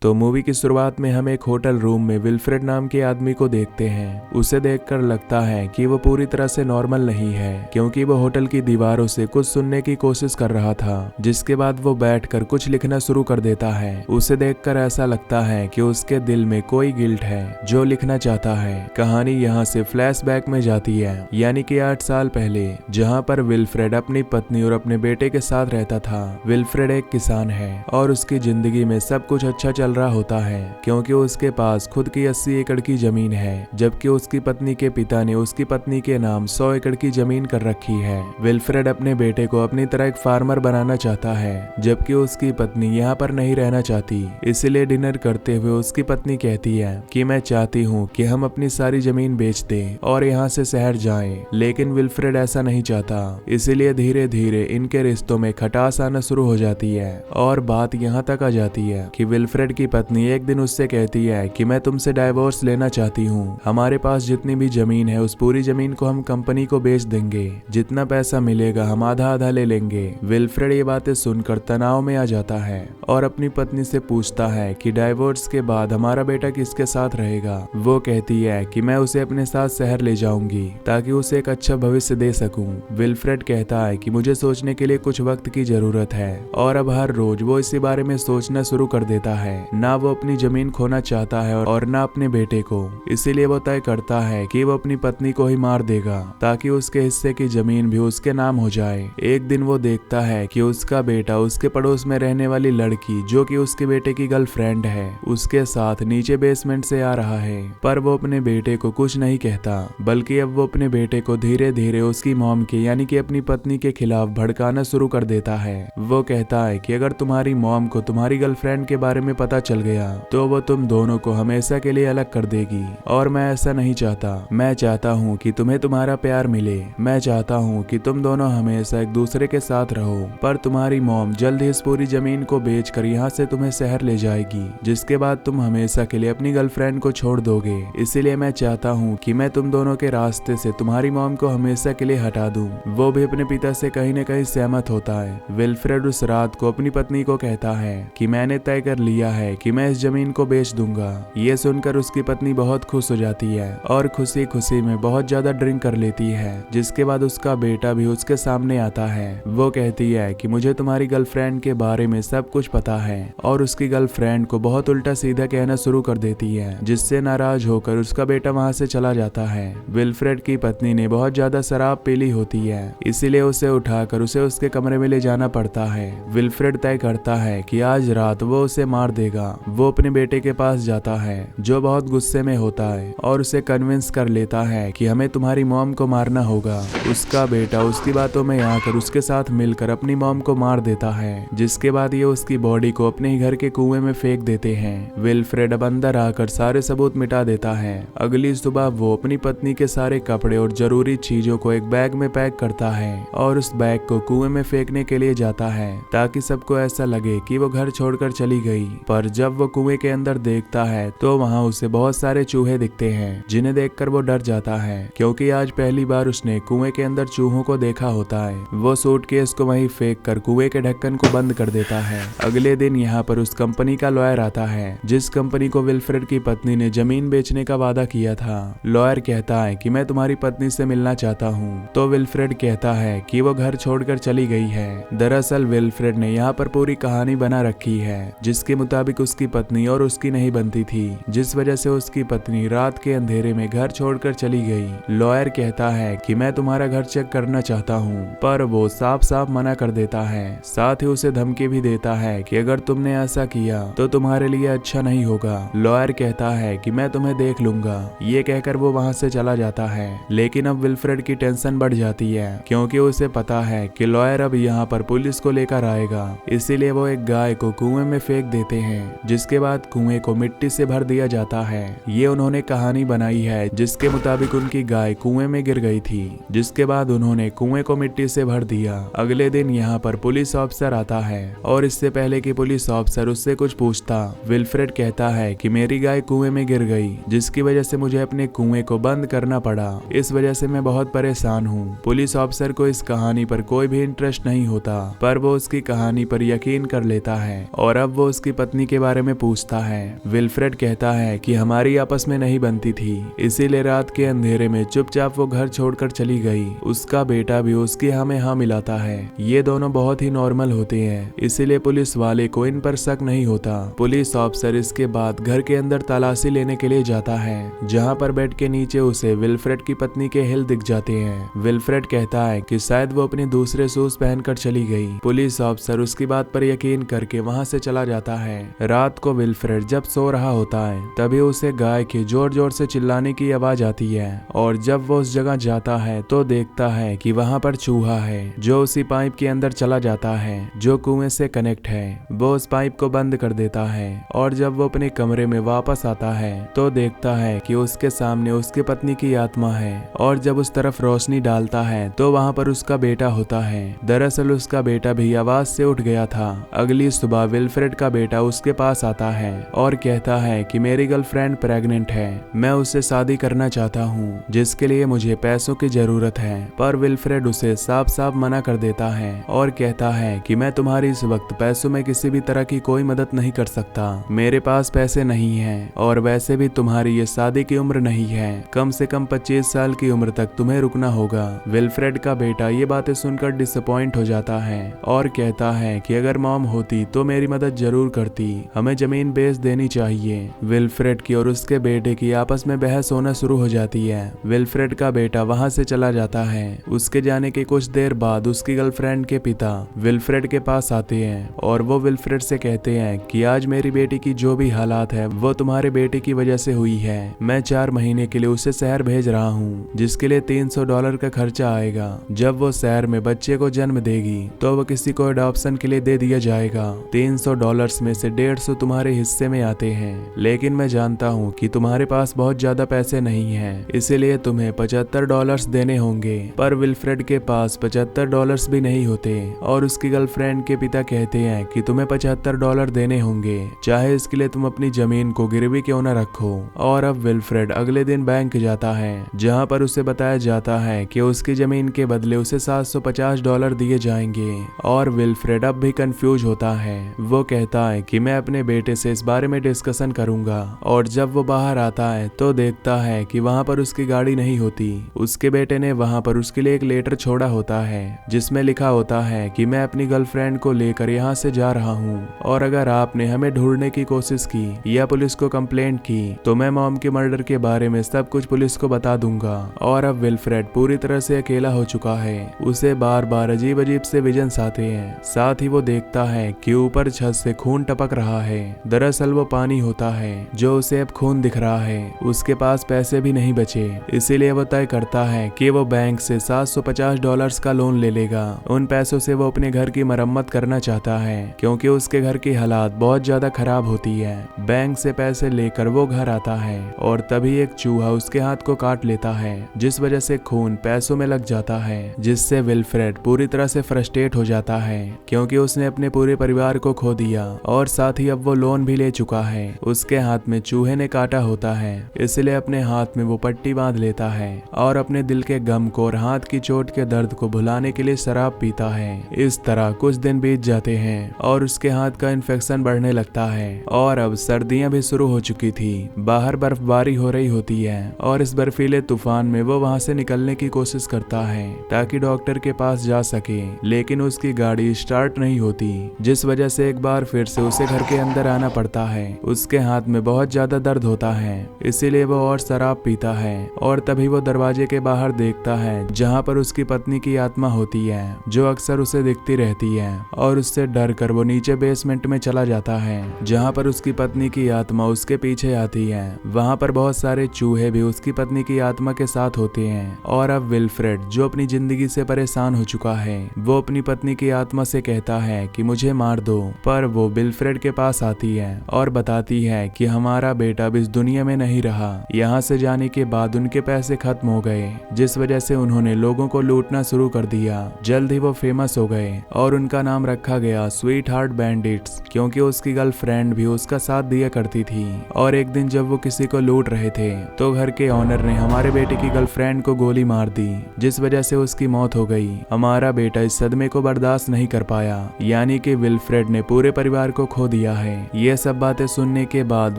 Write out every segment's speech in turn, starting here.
तो मूवी की शुरुआत में हम एक होटल रूम में विल्फ्रेड नाम के आदमी को देखते हैं। उसे देखकर लगता है कि वो पूरी तरह से नॉर्मल नहीं है, क्योंकि वो होटल की दीवारों से कुछ सुनने की कोशिश कर रहा था, जिसके बाद वो बैठकर कुछ लिखना शुरू कर देता है। उसे देखकर ऐसा लगता है कि उसके दिल में कोई गिल्ट है जो लिखना चाहता है। कहानी यहाँ से फ्लैशबैक में जाती है, यानी कि 8 साल पहले, जहाँ पर विल्फ्रेड अपनी पत्नी और अपने बेटे के साथ रहता था। विल्फ्रेड एक किसान है और उसकी जिंदगी में सब कुछ अच्छा चल रहा होता है, क्योंकि उसके पास खुद की 80 एकड़ की जमीन है, जबकि उसकी पत्नी के पिता ने उसकी पत्नी के नाम 100 एकड़ की जमीन कर रखी है। विल्फ्रेड अपने बेटे को अपनी तरह एक फार्मर बनाना चाहता है, जबकि उसकी पत्नी यहाँ पर नहीं रहना चाहती। इसलिए डिनर करते हुए उसकी पत्नी कहती है कि मैं चाहती हूँ कि हम अपनी सारी जमीन बेच दें और यहाँ से शहर जाएं, लेकिन विल्फ्रेड ऐसा नहीं चाहता। इसलिए धीरे धीरे इनके रिश्तों में खटास आना शुरू हो जाती है और बात यहाँ तक आ जाती है कि विल्फ्रेड की पत्नी एक दिन उससे कहती है कि मैं तुमसे डाइवोर्स लेना चाहती हूँ। हमारे पास जितनी भी जमीन है उस पूरी जमीन को हम कंपनी को बेच देंगे, जितना पैसा मिलेगा हम आधा आधा ले लेंगे। विल्फ्रेड ये बातें सुनकर तनाव में आ जाता है और अपनी पत्नी से पूछता है कि डाइवोर्स के बाद हमारा बेटा किसके साथ रहेगा। वो कहती है कि मैं उसे अपने साथ शहर ले जाऊंगी ताकि उसे एक अच्छा भविष्य दे सकूं। विल्फ्रेड कहता है कि मुझे सोचने के लिए कुछ वक्त की जरूरत है, और अब हर रोज वो इसी बारे में सोचना शुरू कर देता है। ना वो अपनी जमीन खोना चाहता है और ना अपने बेटे को। इसीलिए वो तय करता है कि वो अपनी पत्नी को ही मार देगा ताकि उसके हिस्से की जमीन भी उसके नाम हो जाए। एक दिन वो देखता है कि उसका बेटा उसके पड़ोस में रहने वाली लड़की, जो कि उसके बेटे की गर्लफ्रेंड है, उसके साथ नीचे बेसमेंट से आ रहा है। पर वो अपने बेटे को कुछ नहीं कहता, बल्कि अब वो अपने बेटे को धीरे धीरे उसकी मॉम के यानी कि अपनी पत्नी के खिलाफ भड़काना शुरू कर देता है। वो कहता है कि अगर तुम्हारी मॉम को तुम्हारी गर्लफ्रेंड के बारे में पता चल गया तो वो तुम दोनों को हमेशा के लिए अलग कर देगी, और मैं ऐसा नहीं चाहता। मैं चाहता हूँ कि तुम्हें तुम्हारा प्यार मिले। मैं चाहता हूँ कि तुम दोनों हमेशा एक दूसरे के साथ रहो। पर तुम्हारी मॉम जल्द ही इस पूरी जमीन को बेचकर यहाँ से तुम्हें शहर ले जाएगी, जिसके बाद तुम हमेशा के लिए अपनी गर्लफ्रेंड को छोड़ दोगे। इसीलिए मैं चाहता हूँ कि मैं तुम दोनों के रास्ते से तुम्हारी मॉम को हमेशा के लिए हटा दूं। वो भी अपने पिता से कहीं न कहीं सहमत होता है। विल्फ्रेड उस रात को अपनी पत्नी को कहता है कि मैंने तय कर लिया है कि मैं इस जमीन को बेच दूंगा। ये सुनकर उसकी पत्नी बहुत खुश हो जाती है और खुशी खुशी में बहुत ज्यादा ड्रिंक कर लेती है, जिसके बाद उसका बेटा भी उसके सामने आता है। वो कहती है कि मुझे तुम्हारी गर्लफ्रेंड के बारे में सब कुछ पता है, और उसकी गर्लफ्रेंड को बहुत उल्टा सीधा कहना शुरू कर देती है, जिससे नाराज होकर उसका बेटा वहाँ से चला जाता है। विल्फ्रेड की पत्नी ने बहुत ज्यादा शराब पी ली होती है, इसीलिए उसे उठाकर उसे उसके कमरे में ले जाना पड़ता है। विल्फ्रेड तय करता है कि आज रात वो उसे मार देगा। वो अपने बेटे के पास जाता है, जो बहुत गुस्से में होता है, और उसे कन्विंस कर लेता है कि हमें तुम्हारी मॉम को मारना होगा। उसका बेटा उसकी बातों में आकर उसके साथ मिलकर अपनी मॉम को मार देता है, जिसके बाद ये उसकी बॉडी को अपने ही घर के कुएं में फेंक देते हैं। विल्फ्रेड अब अंदर आकर सारे सबूत मिटा देता है। अगली सुबह वो अपनी पत्नी के सारे कपड़े और जरूरी चीजों को एक बैग में पैक करता है और उस बैग को कुएं में फेंकने के लिए जाता है, ताकि सबको ऐसा लगे कि वो घर छोड़कर चली गई। पर जब वो कुएं के अंदर देखता है तो वहाँ उसे बहुत सारे चूहे दिखते हैं, जिन्हें देखकर वो डर जाता है, क्योंकि आज पहली बार उसने कुएं के अंदर चूहों को देखा होता है। वो सूटकेस को वहीं फेंक कर कुएं के ढक्कन को बंद कर देता है। अगले दिन यहाँ पर उस कंपनी का लॉयर आता है, जिस कंपनी को विल्फ्रेड की पत्नी ने जमीन बेचने का वादा किया था। लॉयर कहता है कि मैं तुम्हारी पत्नी से मिलना चाहता हूँ, तो विल्फ्रेड कहता है कि वो घर छोड़कर चली गई है। दरअसल विल्फ्रेड ने यहाँ पर पूरी कहानी बना रखी है, जिसके मुताबिक उसकी पत्नी और उसकी नहीं बनती थी, जिस वजह से उसकी पत्नी रात के अंधेरे में घर छोड़कर चली गई। लॉयर कहता है कि मैं तुम्हारा घर चेक करना चाहता हूँ, पर वो साफ साफ मना कर देता है। साथ ही उसे धमकी भी देता है कि अगर तुमने ऐसा किया तो तुम्हारे लिए अच्छा नहीं होगा। लॉयर कहता है कि मैं तुम्हें देख लूंगा। ये कहकर वो वहाँ से चला जाता है, लेकिन अब विल्फ्रेड की टेंशन बढ़ जाती है, क्योंकि उसे पता है कि लॉयर अब यहाँ पर पुलिस को लेकर आएगा। इसीलिए वो एक गाय को कुएं में फेंक देते हैं, जिसके बाद कुएं को मिट्टी से भर दिया जाता है। ये उन्होंने कहानी बनाई है, जिसके मुताबिक उनकी गाय कुएं में गिर गई थी, जिसके बाद उन्होंने कुएं को मिट्टी से भर दिया। अगले दिन यहाँ पर पुलिस ऑफिसर आता है, और इससे पहले कि पुलिस ऑफिसर उससे कुछ पूछता, विल्फ्रेड कहता है कि मेरी गाय कुएं में गिर गई, जिसकी वजह से मुझे अपने कुएं को बंद करना पड़ा। इस वजह से मैं बहुत परेशान हूँ। पुलिस ऑफिसर को इस कहानी पर कोई भी इंटरेस्ट नहीं होता, पर वो उसकी कहानी पर यकीन कर लेता है, और अब वो उसकी पत्नी के बारे में पूछता है। विल्फ्रेड कहता है कि हमारी आपस में नहीं बनती थी, इसीलिए रात के अंधेरे में चुपचाप वो घर छोड़कर चली गई। उसका बेटा भी उसकी हाँ में हाँ मिलाता है। ये दोनों बहुत ही नॉर्मल होते हैं, इसीलिए पुलिस वाले को इन पर शक नहीं होता। पुलिस ऑफिसर इसके बाद घर के अंदर तलाशी लेने के लिए जाता है, जहाँ पर बेड के नीचे उसे विल्फ्रेड की पत्नी के हिल दिख जाते हैं। विल्फ्रेड कहता है कि शायद वो अपने दूसरे शूज पहनकर चली गई। पुलिस ऑफिसर उसकी बात पर यकीन करके वहाँ से चला जाता है। रात को विल्फ्रेड जब सो रहा होता है तभी उसे गाय के जोर जोर से चिल्लाने की आवाज आती है, और जब वो उस जगह जाता है तो देखता है कि वहाँ पर चूहा है जो उसी पाइप के अंदर चला जाता है जो कुएं से कनेक्ट है। वो उस पाइप को बंद कर देता है, और जब वो अपने कमरे में वापस आता है तो देखता है कि उसके सामने उसकी पत्नी की आत्मा है, और जब उस तरफ रोशनी डालता है तो वहाँ पर उसका बेटा होता है। दरअसल उसका बेटा भी आवाज से उठ गया था। अगली सुबह विल्फ्रेड का बेटा उसके पास आता है और कहता है कि मेरी गर्लफ्रेंड प्रेग्नेंट है, मैं उससे शादी करना चाहता हूँ, जिसके लिए मुझे पैसों की जरूरत है। पर विल्फ्रेड उसे साफ साफ मना कर देता है और कहता है कि मैं तुम्हारी इस वक्त पैसों में किसी भी तरह की कोई मदद नहीं कर सकता, मेरे पास पैसे नहीं है, और वैसे भी तुम्हारी ये शादी की उम्र नहीं है, कम से कम 25 साल की उम्र तक तुम्हें रुकना होगा। विल्फ्रेड का बेटा ये बातें सुनकर डिसअपॉइंट हो जाता है और कहता है कि अगर मॉम होती तो मेरी मदद जरूर करती, हमें जमीन बेच देनी चाहिए। विल्फ्रेड की और उसके बेटे की आपस में बहस होना शुरू हो जाती है। विल्फ्रेड का बेटा वहां से चला जाता है। उसके जाने के कुछ देर बाद उसकी गर्लफ्रेंड के पिता विल्फ्रेड के पास आते हैं और वो विल्फ्रेड से कहते हैं कि आज मेरी बेटी की जो भी हालात है वो तुम्हारे बेटे की वजह से हुई है। मैं 4 महीने के लिए उसे शहर भेज रहा हूँ, जिसके लिए $300 का खर्चा आएगा। जब वो शहर में बच्चे को जन्म देगी तो वो किसी को अडॉप्शन के लिए दे दिया जाएगा। $300 में से 150 तुम्हारे हिस्से में आते हैं, लेकिन मैं जानता हूँ कि तुम्हारे पास बहुत ज्यादा पैसे नहीं हैं, इसीलिए तुम्हें $75 देने होंगे। पर विल्फ्रेड के पास $75 भी नहीं होते और उसकी गर्लफ्रेंड के पिता कहते हैं कि तुम्हें $75 देने होंगे, चाहे इसके लिए तुम अपनी जमीन को गिरवी क्यों न रखो। और अब विल्फ्रेड अगले दिन बैंक जाता है, जहाँ पर उसे बताया जाता है कि उसकी जमीन के बदले उसे $750 दिए जाएंगे। और विल्फ्रेड अब भी कंफ्यूज होता है। वो कहता है कि मैं अपने बेटे से इस बारे में डिस्कशन करूंगा। और जब वो बाहर आता है तो देखता है कि वहाँ पर उसकी गाड़ी नहीं होती। उसके बेटे ने वहाँ पर उसके लिए एक लेटर छोड़ा होता है, जिसमें लिखा होता है कि मैं अपनी गर्लफ्रेंड को लेकर यहाँ से जा रहा हूँ, और अगर आपने हमें ढूंढने की कोशिश की या पुलिस को कंप्लेंट की तो मैं मॉम के मर्डर के बारे में सब कुछ पुलिस को बता दूंगा। और अब विल्फ्रेड पूरी तरह से अकेला हो चुका है। उसे बार बार अजीब अजीब से विजन्स आते हैं। साथ ही वो देखता है कि ऊपर छत से खून टपक रहा है। दरअसल वो पानी होता है जो उसे अब खून दिख रहा है। उसके पास पैसे भी नहीं बचे, इसीलिए वो तय करता है कि वो बैंक से $750 का लोन ले लेगा। उन पैसों से वो अपने घर की मरम्मत करना चाहता है, क्योंकि उसके घर की हालात बहुत ज्यादा खराब होती है। बैंक से पैसे लेकर वो घर आता है और तभी एक चूहा उसके हाथ को काट लेता है, जिस वजह से खून पैसों में लग जाता है, जिससे विल्फ्रेड पूरी तरह से फ्रस्ट्रेट हो जाता है, क्योंकि उसने अपने पूरे परिवार को खो दिया और साथ ही अब वो लोन भी ले चुका है। उसके हाथ में चूहे ने काटा होता है, इसलिए अपने हाथ में वो पट्टी बांध लेता है और अपने दिल के गम को और हाथ की चोट के दर्द को भुलाने के लिए शराब पीता है। इस तरह कुछ दिन बीत जाते हैं और उसके हाथ का इन्फेक्शन बढ़ने लगता है। और अब सर्दियां भी शुरू हो चुकी थी। बाहर बर्फबारी हो रही होती है और इस बर्फीले तूफान में वो वहां से निकलने की कोशिश करता है ताकि डॉक्टर के पास जा सके, लेकिन उसकी गाड़ी स्टार्ट नहीं होती, जिस वजह से एक बार फिर से उसे घर के अंदर आना पड़ता है। उसके हाथ में बहुत ज्यादा दर्द होता है, इसीलिए वो और शराब पीता है। और तभी वो दरवाजे के बाहर देखता है जहाँ पर उसकी पत्नी की आत्मा होती है, जो अक्सर उसे दिखती रहती है। और उससे डर कर वो नीचे बेसमेंट में चला जाता है, जहाँ पर उसकी पत्नी की आत्मा उसके पीछे आती है। वहाँ पर बहुत सारे चूहे भी उसकी पत्नी की आत्मा के साथ होते हैं। और अब विल्फ्रेड, जो अपनी जिंदगी से परेशान हो चुका है, वो अपनी पत्नी की आत्मा से कहता है कि मुझे मार दो। पर वो विल्फ्रेड के पास आती है और बताती है कि हमारा बेटा अब इस दुनिया में नहीं रहा। यहाँ से जाने के बाद उनके पैसे खत्म हो गए, जिस वजह से उन्होंने लोगों को लूटना शुरू कर दिया। जल्द ही वो फेमस हो गए और उनका नाम रखा गया स्वीट हार्ट बैंडिट्स, क्योंकि उसकी गर्लफ्रेंड भी उसका साथ दिया करती थी। और एक दिन जब वो किसी को लूट रहे थे तो घर के ऑनर ने हमारे बेटे की गर्लफ्रेंड को गोली मार दी, जिस वजह से उसकी मौत हो गई। हमारा बेटा इस सदमे को बर्दाश्त नहीं कर पाया, यानी कि विल्फ्रेड ने पूरे परिवार को खो दिया। दिया है। ये सब बातें सुनने के बाद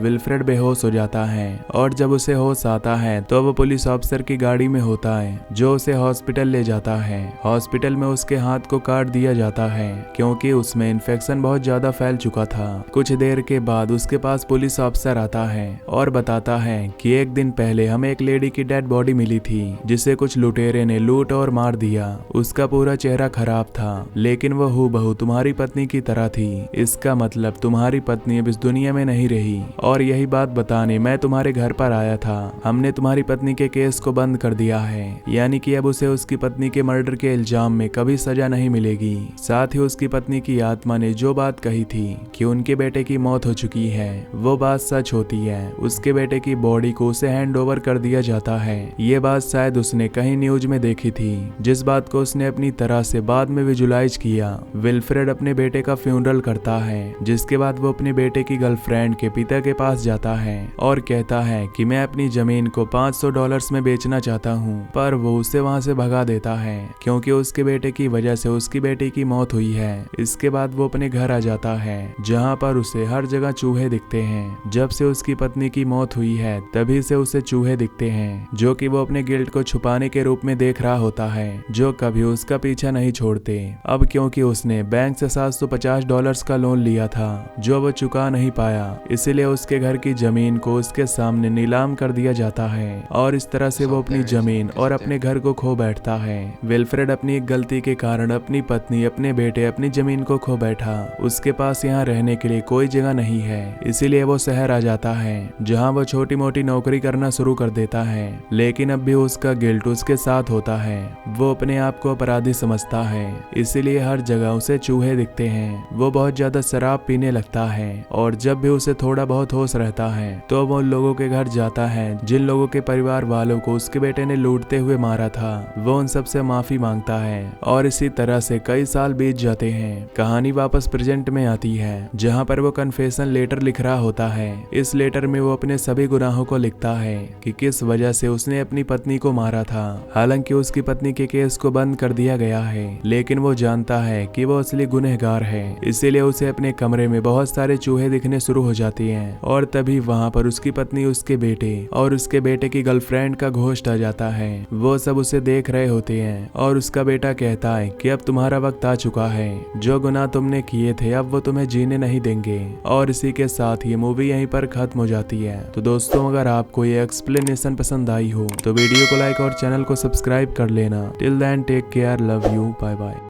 विल्फ्रेड बेहोश हो जाता है और जब उसे होश आता है तो वो पुलिस ऑफिसर की गाड़ी में होता है जो उसे हॉस्पिटल ले जाता है। हॉस्पिटल में उसके हाथ को काट दिया जाता है क्योंकि उसमें इन्फेक्शन बहुत ज्यादा फैल चुका था। कुछ देर के बाद उसके पास पुलिस ऑफिसर आता है और बताता है कि एक दिन पहले हमें एक लेडी की डेड बॉडी मिली थी जिसे कुछ लुटेरे ने लूट और मार दिया। उसका पूरा चेहरा खराब था लेकिन वह हूबहू तुम्हारी पत्नी की तरह थी। इसका मतलब तुम्हारी पत्नी अब इस दुनिया में नहीं रही और यही बात बताने मैं तुम्हारे घर पर आया था। हमने तुम्हारी पत्नी के केस को बंद कर दिया है, यानी कि अब उसे उसकी पत्नी के मर्डर के इल्जाम में कभी सजा नहीं मिलेगी। साथ ही उसकी पत्नी की आत्मा ने जो बात कही थी कि उनके बेटे की मौत हो चुकी है वो बात सच होती है। उसके बेटे की बॉडी को उसे हैंड ओवर कर दिया जाता है। ये बात शायद उसने कहीं न्यूज में देखी थी जिस बात को उसने अपनी तरह से बाद में विजुलाइज किया। विल्फ्रेड अपने बेटे का फ्यूनरल करता है जिसके बाद वो अपने बेटे की गर्लफ्रेंड के पिता के पास जाता है और कहता है कि मैं अपनी जमीन को $500 में बेचना चाहता हूँ, पर वो उसे वहाँ से भगा देता है क्योंकि उसके बेटे की वजह से उसकी बेटी की मौत हुई है। इसके बाद वो अपने घर आ जाता है जहाँ पर उसे हर जगह चूहे दिखते हैं। जब से उसकी पत्नी की मौत हुई है तभी से उसे चूहे दिखते हैं जो कि वो अपने गिल्ट को छुपाने के रूप में देख रहा होता है जो कभी उसका पीछा नहीं छोड़ते। अब क्योंकि उसने बैंक से $750 का लोन लिया था जो वो चुका नहीं पाया, इसीलिए उसके घर की जमीन को उसके सामने नीलाम कर दिया जाता है और इस तरह से वो अपनी जमीन और अपने घर को खो बैठता है। विल्फ्रेड अपनी एक गलती के कारण अपनी पत्नी, अपने बेटे, अपनी जमीन को खो बैठा। उसके पास यहाँ रहने के लिए कोई जगह नहीं है, इसीलिए वो शहर आ जाता है जहाँ वो छोटी मोटी नौकरी करना शुरू कर देता है। लेकिन अब भी उसका गिल्ट उसके साथ होता है। वो अपने आप को अपराधी समझता है, इसीलिए हर जगह उसे चूहे दिखते हैं। वो बहुत ज्यादा शराब पीने लगता है और जब भी उसे थोड़ा बहुत होश रहता है तो वो उन लोगों के घर जाता है जिन लोगों के परिवार वालों को उसके बेटे ने लूटते हुए मारा था। वो उन सब से माफी मांगता है और इसी तरह से कई साल बीत जाते हैं। कहानी वापस प्रेजेंट में आती है जहाँ पर वो कन्फेशन लेटर लिख रहा होता है। इस लेटर में वो अपने सभी गुनाहों को लिखता है कि किस वजह से उसने अपनी पत्नी को मारा था। हालांकि उसकी पत्नी के केस को बंद कर दिया गया है लेकिन वो जानता है कि वो असली गुनहगार है, इसीलिए उसे अपने कमरे में बहुत सारे चूहे दिखने शुरू हो जाती हैं और तभी वहाँ पर उसकी पत्नी, उसके बेटे और उसके बेटे की गर्लफ्रेंड का घोस्ट आ जाता है। वो सब उसे देख रहे होते हैं और उसका बेटा कहता है कि अब तुम्हारा वक्त आ चुका है, जो गुनाह तुमने किए थे अब वो तुम्हें जीने नहीं देंगे। और इसी के साथ ये मूवी यहीं पर खत्म हो जाती है। तो दोस्तों अगर आपको ये एक्सप्लेनेशन पसंद आई हो तो वीडियो को लाइक और चैनल को सब्सक्राइब कर लेना। Till then take care, love you, bye bye.